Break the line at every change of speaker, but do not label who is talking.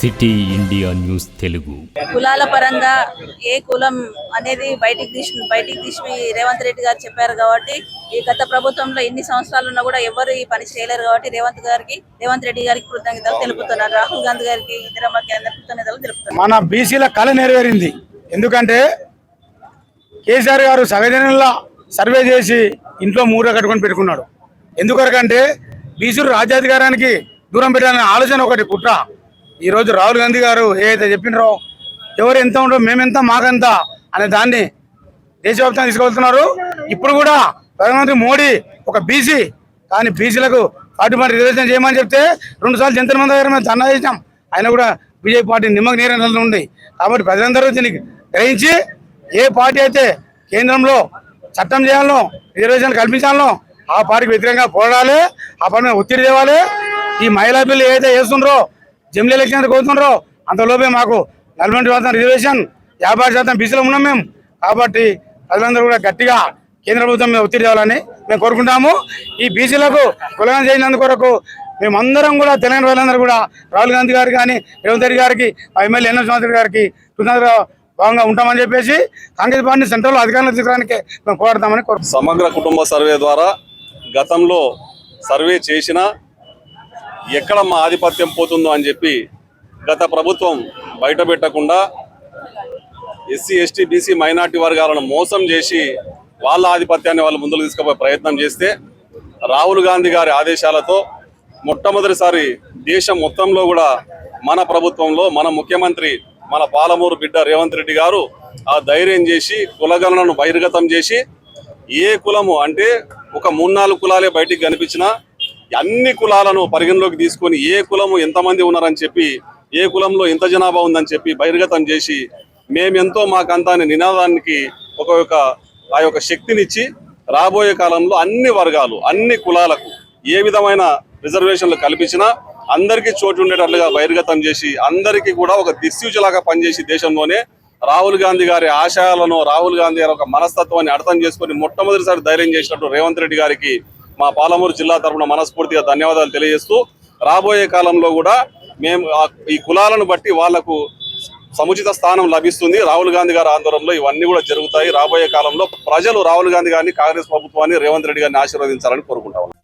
City India news Telugu.
కులాల పరంగా ఏ కులం అనేది బయటికి తీసి రేవంత్ రెడ్డి గారు చెప్పారు కాబట్టి ఈ గత ప్రభుత్వంలో ఎన్ని సంవత్సరాలు ఉన్నా కూడా ఎవరు ఈ పని చేయలేరు కాబట్టి రేవంత్ రెడ్డి గారికి కృతజ్ఞతలు తెలుపుతున్నారు. రాహుల్ గాంధీ గారికి ఇందిరమ్మకి అందరికీ కృతజ్ఞతలు తెలుపుతున్నారు.
మన బీసీల కళ నెరవేరింది. ఎందుకంటే కేసీఆర్ గారు సగజనంలో సర్వే చేసి ఇంట్లో మూర కట్టుకొని పెట్టుకున్నాడు. ఎందుకొరకంటే బీసీలు రాజ్యాధికారానికి దూరం పెట్టాలనే ఆలోచన ఒకటి కుట్ర. ఈరోజు రాహుల్ గాంధీ గారు ఏదైతే చెప్పినారో ఎవరు ఎంత ఉండో మేమెంత మాకంత అనే దాన్ని దేశవ్యాప్తంగా తీసుకెళ్తున్నారు. ఇప్పుడు కూడా ప్రధానమంత్రి మోడీ ఒక బీసీ, కానీ బీసీలకు 40% రిజర్వేషన్ చేయమని చెప్తే 2 సార్లు జంతర్ మంతర్ దగ్గర మేము ధర్నా చేసాం. ఆయన కూడా బీజేపీ పార్టీ నిమ్మక నీరు ఉంది. కాబట్టి ప్రజలందరూ దీన్ని గ్రహించి ఏ పార్టీ అయితే కేంద్రంలో చట్టం చేయాలనో రిజర్వేషన్ కల్పించాలనో ఆ పార్టీకి వ్యతిరేకంగా పోరాడాలి, ఆ పార్టీ మీద ఒత్తిడి తేవాలి. ఈ మహిళా బిల్లు ఏదైతే వేస్తుండ్రో జమిలీ ఎలక్షన్ కోరుతుండ్రో అంతలోపే మాకు 40% రిజర్వేషన్ 50% బీసీలో ఉన్నాం మేము. కాబట్టి ప్రజలందరూ కూడా గట్టిగా కేంద్ర ప్రభుత్వం మీద ఒత్తిడి చేయాలని మేము కోరుకుంటాము. ఈ బీసీలకు కులగం చేసినందుకు కొరకు మేమందరం కూడా తెలంగాణ ప్రజలందరూ కూడా రాహుల్ గాంధీ గారికి కానీ రేవంత్ రెడ్డి గారికి ఎమ్మెల్యే ఎన్ఎస్ చౌదరి గారికి కృతజ్ఞతగా భాగంగా ఉంటామని చెప్పేసి కాంగ్రెస్ పార్టీ సెంట్రల్ అధికారంలో తీసుకోవడానికి మేము పోరాడతామని కోరుకుంటాం.
సమగ్ర కుటుంబ సర్వే ద్వారా గతంలో సర్వే చేసినా ఎక్కడ మా ఆధిపత్యం పోతుందో అని చెప్పి గత ప్రభుత్వం బయట పెట్టకుండా ఎస్సీ ఎస్టీ బీసీ మైనార్టీ వర్గాలను మోసం చేసి వాళ్ళ ఆధిపత్యాన్ని వాళ్ళు ముందుకు తీసుకుపోయే ప్రయత్నం చేస్తే రాహుల్ గాంధీ గారి ఆదేశాలతో మొట్టమొదటిసారి దేశం మొత్తంలో కూడా మన ప్రభుత్వంలో మన ముఖ్యమంత్రి మన పాలమూరు బిడ్డ రేవంత్ రెడ్డి గారు ఆ ధైర్యం చేసి కులగణనను బహిర్గతం చేసి ఏ కులము అంటే ఒక 3-4 కులాలే బయటికి కనిపించినా అన్ని కులాలను పరిగణలోకి తీసుకొని ఏ కులము ఎంతమంది ఉన్నారని చెప్పి ఏ కులంలో ఎంత జనాభా ఉందని చెప్పి బహిర్గతం చేసి మేమెంతో మాకంతా అనే నినాదానికి ఆ యొక్క శక్తినిచ్చి రాబోయే కాలంలో అన్ని వర్గాలు అన్ని కులాలకు ఏ విధమైన రిజర్వేషన్లు కల్పించినా అందరికీ చోటు ఉండేటట్లుగా బహిర్గతం చేసి అందరికీ కూడా ఒక దిక్సూచిలాగా పనిచేసి దేశంలోనే రాహుల్ గాంధీ గారి ఆశయాలను రాహుల్ గాంధీ గారి ఒక మనస్తత్వాన్ని అర్థం చేసుకొని మొట్టమొదటిసారి ధైర్యం చేసినట్టు రేవంత్ రెడ్డి గారికి మా పాలమూరు జిల్లా తరఫున మనస్ఫూర్తిగా ధన్యవాదాలు తెలియజేస్తూ రాబోయే కాలంలో కూడా మేము ఈ కులాలను బట్టి వాళ్లకు సముచిత స్థానం లభిస్తుంది. రాహుల్ గాంధీ గారి ఆందోళనలో ఇవన్నీ కూడా జరుగుతాయి. రాబోయే కాలంలో ప్రజలు రాహుల్ గాంధీ గారిని కాంగ్రెస్ ప్రభుత్వాన్ని రేవంత్ రెడ్డి గారిని ఆశీర్వదించాలని కోరుకుంటా ఉన్నాం.